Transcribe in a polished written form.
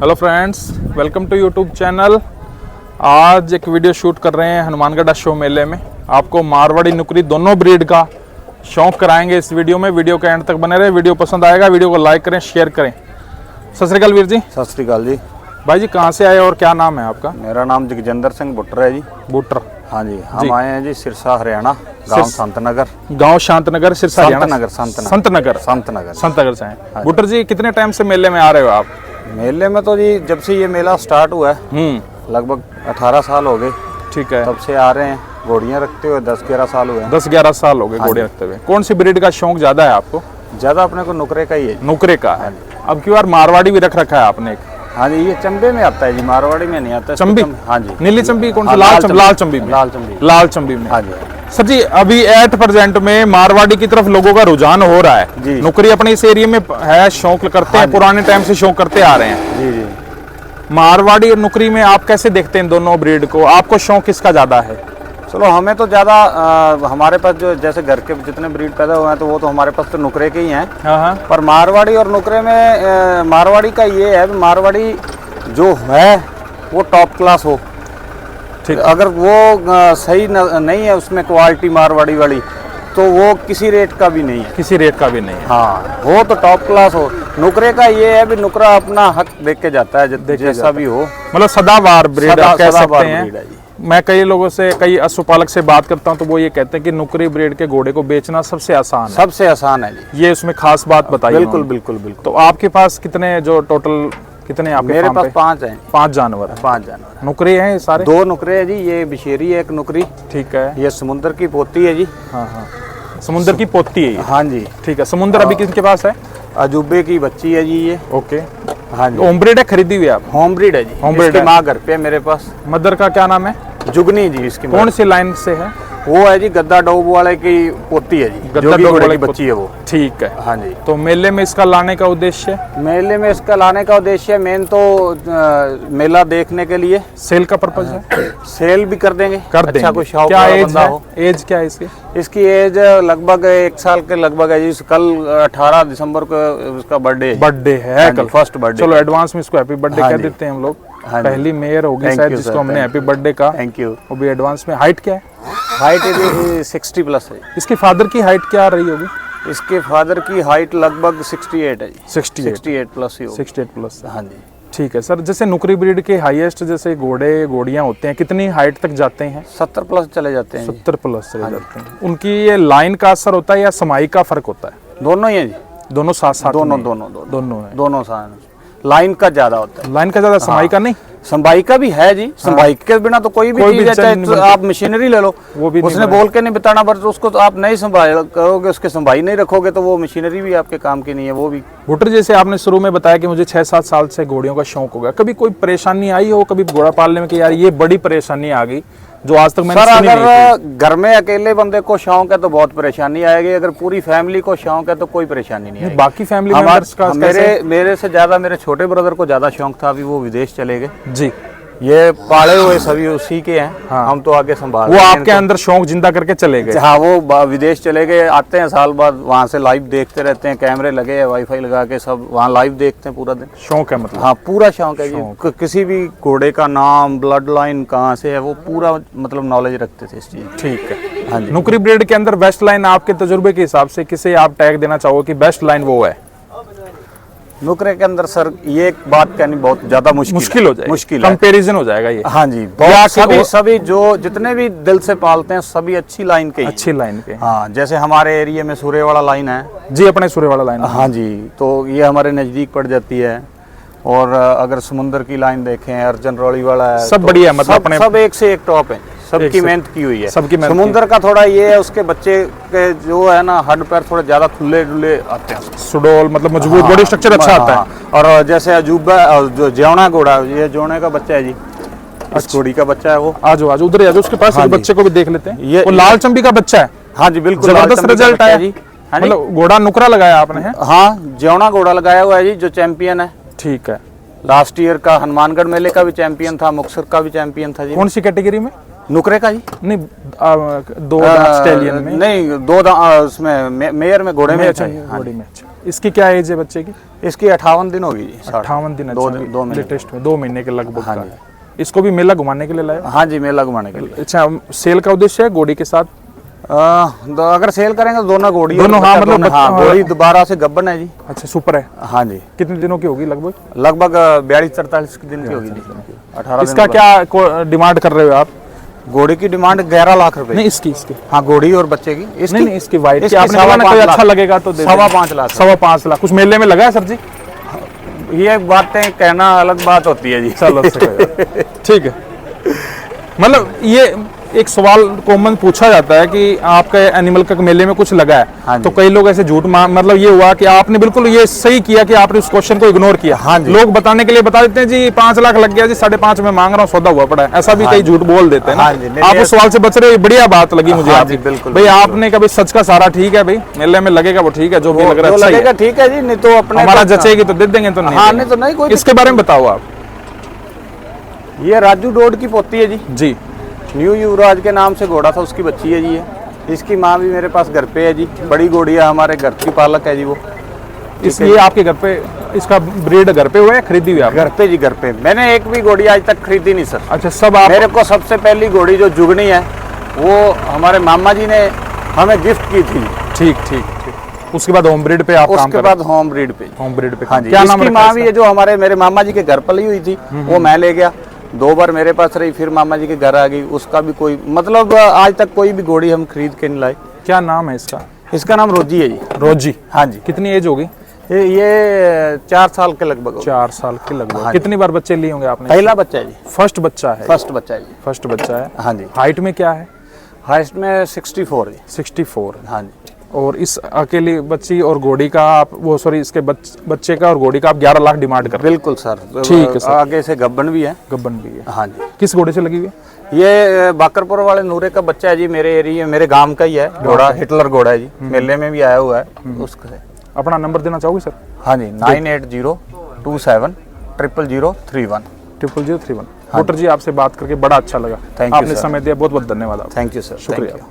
Hello friends, welcome to YouTube channel. आज एक video shoot कर रहे हैं हनुमानगढ़ अश्व मेले में। आपको मारवाड़ी नुकरी दोनों ब्रीड का शौक कराएंगे इस वीडियो में। वीडियो के एंड तक बने रहे। वीडियो पसंद आएगा वीडियो को लाइक करें, शेयर करें। सत श्री अकाल वीर जी। सत श्री अकाल जी। भाई जी कहाँ से आए और क्या नाम है आपका? मेरा नाम जगजिंदर सिंह बुट्टर है जी। बुट्टर। हाँ जी, हम आए हैं जी सिरसा हरियाणा, गांव संतनगर। गांव शांतनगर, सिरसा हरियाणा। संतनगर संतनगर से हैं। बुट्टर जी कितने टाइम से मेले में आ रहे हो आप? मेले में तो जी जब से ये मेला स्टार्ट हुआ है लगभग 18 साल हो गए। ठीक है। तब से आ रहे हैं। घोड़ियाँ रखते हुए 10-11 साल हुए। 10-11 साल हो गए घोड़ियाँ रखते हुए। कौन सी ब्रीड का शौक ज्यादा है आपको? ज्यादा अपने को नुकरे का ही है। नुकरे का है। अब की बार मारवाड़ी भी रख रखा है आपने? हाँ जी, ये चंबे में आता है जी, मारवाड़ी में नहीं आता। चंबी? हाँ जी। नीली चंबी कौन सी? लाल चंबी में। लाल चंबी में। हाँ जी सर जी, अभी एट प्रेजेंट में मारवाड़ी की तरफ लोगों का रुझान हो रहा है। नुकरी अपने इस एरिया में है, शौक करते हैं, पुराने टाइम से शौक करते आ रहे हैं। जी जी। मारवाड़ी और नुकरी में आप कैसे देखते हैं दोनों ब्रीड को? आपको शौक किसका ज्यादा है? चलो हमें तो ज़्यादा हमारे पास जो जैसे घर के जितने ब्रीड पैदा हुए हैं तो वो तो हमारे पास तो नुकरे के ही हैं। हाँ। पर मारवाड़ी और नुकरे में मारवाड़ी का ये है, मारवाड़ी जो है वो टॉप क्लास हो। ठीक। अगर वो सही नहीं है उसमें क्वालिटी मारवाड़ी वाली तो वो किसी रेट का भी नहीं है। किसी रेट का भी नहीं है। हाँ, हो तो टॉप क्लास हो। नुकरे का ये है भी नुकरा अपना हक देख के जाता है, जैसा भी हो। मतलब सदाबहार ब्रीड कह सकते हैं। मैं कई लोगों से, कई पशुपालक से बात करता हूं तो वो ये कहते हैं कि नुकरी ब्रीड के घोड़े को बेचना सबसे आसान है। सबसे आसान है जी। ये उसमें खास बात बताइए। बिल्कुल बिल्कुल बिल्कुल। तो आपके पास कितने, जो टोटल कितने आपके? मेरे पास 5 हैं। 5 जानवर है। 5 जानवर नुकरे हैं ये सारे? 2 नुकरे हैं जी। ये बिशेरी है एक नुकरी। ठीक है। ये समुद्र की पोती है जी। हाँ हाँ, समुद्र की पोती है ये? हाँ जी। ठीक है। समुद्र अभी किसके पास है? अजूबे की बच्ची है जी ये। ओके। हाँ जी। होम ब्रीड है, खरीदी हुई आप? होम ब्रीड है जी। होम ब्रीड है। माँ घर पे है मेरे पास। मदर का क्या नाम है? जुगनी जी इसकी। कौन सी लाइन से है? वो है जी गद्दा डोब वाले की पोती है जी। गद्दा डोब वाले की बच्ची है वो। ठीक है। हाँ जी। तो मेले में इसका लाने का उद्देश्य? मेले में इसका लाने का उद्देश्य मेन तो मेला देखने के लिए। सेल का पर्पज है? सेल भी कर देंगे। अच्छा, कोई शौक क्या एज बंदा है? हो। एज क्या है इसकी? इसकी एज लगभग 1 साल के लगभग है जी। कल 18 दिसंबर को उसका बर्थडे है। कल फर्स्ट बर्थडे। चलो एडवांस में इसको हैप्पी बर्थडे कह देते हैं हम लोग। पहली मेयर होगी शायद जिसको हमने हैप्पी बर्थडे का। Thank you. वो भी एडवांस में। हाइट क्या है? हाइट 60 प्लस है। इसके फादर की हाइट क्या रही होगी? इसके फादर की हाइट लगभग 68 है जी। 68 प्लस ही होगी। 68 प्लस। हाँ जी। ठीक है सर। जैसे नुकरी ब्रीड के हाईएस्ट जैसे घोड़े घोड़ियां होते हैं, कितनी हाइट तक जाते हैं? 70 प्लस चले जाते हैं। 70 प्लस चले जाते हैं। उनकी ये लाइन का असर होता है या समाई का फर्क होता है? दोनों ही है जी। दोनों साथ साथ? दोनों साथ। लाइन का ज्यादा होता है। लाइन का ज्यादा, समाई का नहीं? संभाई का भी है जी। संभाई के बिना तो कोई भी चीज है, चाहे आप मशीनरी ले लो, वो भी उसने बोल के नहीं बताना, पर उसको तो आप नहीं संभाल करोगे, उसके संभाई नहीं रखोगे तो वो मशीनरी भी आपके काम की नहीं है। वो भी बुट्टर, जैसे आपने शुरू में बताया कि मुझे 6-7 साल से घोड़ियों का शौक होगा, कभी कोई परेशानी आई हो कभी घोड़ा पालने में कि यार ये बड़ी परेशानी आ गई जो आज तक मैंने सुनी नहीं थी? अगर घर में अकेले बंदे को शौक है तो बहुत परेशानी आएगी। अगर पूरी फैमिली को शौक है तो कोई परेशानी नहीं आएगी। बाकी फैमिली मेंबर्स का मेरे से ज्यादा मेरे छोटे ब्रदर को ज्यादा शौक था। अभी वो विदेश चले गए जी। ये पाले हुए सभी उसी के हैं। हाँ। हम तो आगे संभाल। वो आपके अंदर शौक जिंदा करके चले गए? हाँ, वो विदेश चले गए, आते हैं साल बाद, वहाँ से लाइव देखते रहते हैं। कैमरे लगे हैं, वाईफाई लगा के सब वहाँ लाइव देखते हैं पूरा दिन। शौक है मतलब? हाँ, पूरा शौक है जी। किसी भी घोड़े का नाम, ब्लड लाइन कहाँ से है, वो पूरा मतलब नॉलेज रखते थे इस चीज। ठीक है। हाँ जी। नुकरी ब्रीड के अंदर बेस्ट लाइन आपके तजुर्बे के हिसाब से किसे आप टैग देना चाहोगे कि बेस्ट लाइन वो है? नुकरे के अंदर सर ये एक बात कहनी बहुत ज्यादा मुश्किल हो जाएगी। मुश्किल कंपैरिजन हो जाएगा ये। हाँ जी। बहुत सभी जो जितने भी दिल से पालते हैं सभी अच्छी लाइन के। अच्छी लाइन के। हाँ, जैसे हमारे एरिया में सूर्य वाला लाइन है जी। अपने सूर्य वाला लाइन? हाँ जी। तो ये हमारे नजदीक पड़ जाती है। और अगर समुद्र की लाइन देखें, अर्जुन रौली वाला है, सब बढ़िया। मतलब अपने सब एक से एक टॉप है। सबकी मेहनत की हुई है। सबकी मेहनत। समुद्र का थोड़ा ये है, उसके बच्चे के जो है ना हड्ड पैर थोड़े ज्यादा खुले डुले आते हैं। सुडोल मतलब मजबूत, बॉडी स्ट्रक्चर अच्छा आता है। और जैसे अजूबा जो जेवना घोड़ा, ये जोने का बच्चा है जी। इस घोड़ी का बच्चा है वो। आज उधर आ जाओ, उसके पास बच्चे को भी देख लेते हैं। ये लाल चंबी का बच्चा है? हाँ जी बिल्कुल। जबरदस्त रिजल्ट आया जी। मतलब घोड़ा नुकरा लगाया आपने? है? हाँ, जेवना घोड़ा लगाया हुआ है जी, जो चैंपियन है। ठीक है। लास्ट ईयर का हनुमानगढ़ मेले का भी चैंपियन था, मुक्तसर का भी चैंपियन था जी। कौन सी कैटेगरी में? नुकरे का जी? नहीं, 2 दांत स्टैलियन में? नहीं, 2 उसमें मेयर में घोड़े में। घोड़े में। अच्छा। इसकी क्या एज है बच्चे की? इसकी 58 दिन होगी जी। 58 दिन। दो अच्छा, दिन- दो महीने। लेटेस्ट में 2 महीने के लगभग हाँ का जी। है। इसको भी मेला घुमाने के लिए लाए हो? हाँ जी, मेला घुमाने के लिए। अच्छा, सेल का उद्देश्य है घोड़ी के साथ? अगर सेल करेंगे तो दोनों घोड़ी और दोनों, हाँ, बच्चा मतलब दोनों, हाँ, बच्चा- घोड़ी दोबारा से गब्बन है जी। अच्छा, सुपर है। हाँ जी, कितने दिनों की होगी लगभग? लगभग 42-43 दिन की होगी जी। 18 इसका दिन क्या डिमांड कर रहे हो आप? बाद। घोड़ी की डिमांड 11 लाख रुपए। नहीं, इसकी हाँ, घोड़ी और बच्चे की। नहीं नहीं, इसकी वाइट की इसकी आपने बोला ना कोई 5.5 अच्छा लाख। लगेगा तो दे 5.5 लाख। 5.25 लाख। कुछ मेले में लगा है सर जी? ये बातें कहना अलग बात होती है जी। चलो ठीक है। मतलब ये एक सवाल कॉमन पूछा जाता है कि आपके एनिमल का मेले में कुछ लगा हाँ है, जी। तो कई लोग ऐसे झूठ मतलब ये हुआ कि आपने बिल्कुल ये सही किया कि आपने उस क्वेश्चन को इग्नोर किया। हाँ जी। लोग बताने के लिए बता देते हैं जी 5 लाख लग गया जी, 5.5 में मांग रहा हूँ, सौदा हुआ पड़ा है, ऐसा भी हाँ कई जी। झूठ बोल देते हैं हाँ जी, ना। नहीं, आप नहीं, उस सवाल से बच रहे, बढ़िया बात लगी मुझे हाँ आपकी। जी, बिल्कुल, भाई बिल्कुल। आपने कभी सच का सारा ठीक है, भाई मेले में लगेगा वो ठीक है, जो भी लग रहा है जो अच्छा ही लगेगा है। ठीक है जी, नहीं तो अपने हमारा तो- जचेगी तो दे देंगे, तो नहीं हाँ, देंगे। नहीं तो नहीं, कोई इसके बारे में बताओ आप। ये राजू डोड की पोती है जी। जी, न्यू युवराज के नाम से घोड़ा था, उसकी बच्ची है जी ये। इसकी माँ भी मेरे पास घर पे है जी। बड़ी घोड़ी है, हमारे घर की पालक है जी वो। इसलिए आपके घर पे इसका ब्रीड घर पे हुआ है, खरीदी हुई है आपने? घर पे जी, घर पे। मैंने एक भी घोड़ी आज तक खरीदी नहीं सर। अच्छा, सब आप? मेरे को सबसे पहली घोड़ी जो जुगनी है वो हमारे मामा जी ने हमें गिफ्ट की थी। ठीक ठीक ठीक। उसके बाद होम ब्रीड पे आप काम उसके कर बाद होम ब्रीड पे। होम ब्रीड पे हाँ जी। क्या नाम इसकी रखा माँ है भी इसका? है जो हमारे मेरे मामा जी के घर पली हुई थी, वो मैं ले गया। 2 बार मेरे पास रही, फिर मामा जी के घर आ गई। उसका भी कोई मतलब आज तक कोई भी घोड़ी हम खरीद के नहीं लाए। क्या नाम है इसका? इसका नाम रोजी है जी। रोजी। हाँ जी। कितनी एज होगी? ये 4 साल के लगभग होगा। 4 साल के लगभग। हाँ जी। कितनी बार बच्चे लिए होंगे आपने? पहला बच्चा है जी। फर्स्ट बच्चा है? फर्स्ट बच्चा है जी। फर्स्ट बच्चा है। हाँ जी। हाइट में क्या है? हाइस्ट में 64 जी। 64। हाँ जी। और इस अकेली बच्ची और घोड़ी का आप वो सॉरी इसके बच्चे का और घोड़ी का आप 11 लाख डिमांड कर रहे बिल्कुल सर। ठीक है सर। आगे से गब्बन भी है। हैं? गब्बन भी है। हाँ जी। किस घोड़े से लगी हुई है? ये बाकरपुर वाले नूरे का बच्चा है जी। मेरे एरिया मेरे गांव का ही है घोड़ा। हिटलर घोड़ा है जी। मेले में भी आया हुआ है उसका। अपना नंबर देना चाहोगे सर? हाँ जी, 9802700031। 00031। डॉक्टर जी, आपसे बात करके बड़ा अच्छा लगा। Thank you, आपने sir. समय दिया, बहुत बहुत धन्यवाद आपका। Thank you sir. शुक्रिया। Thank you.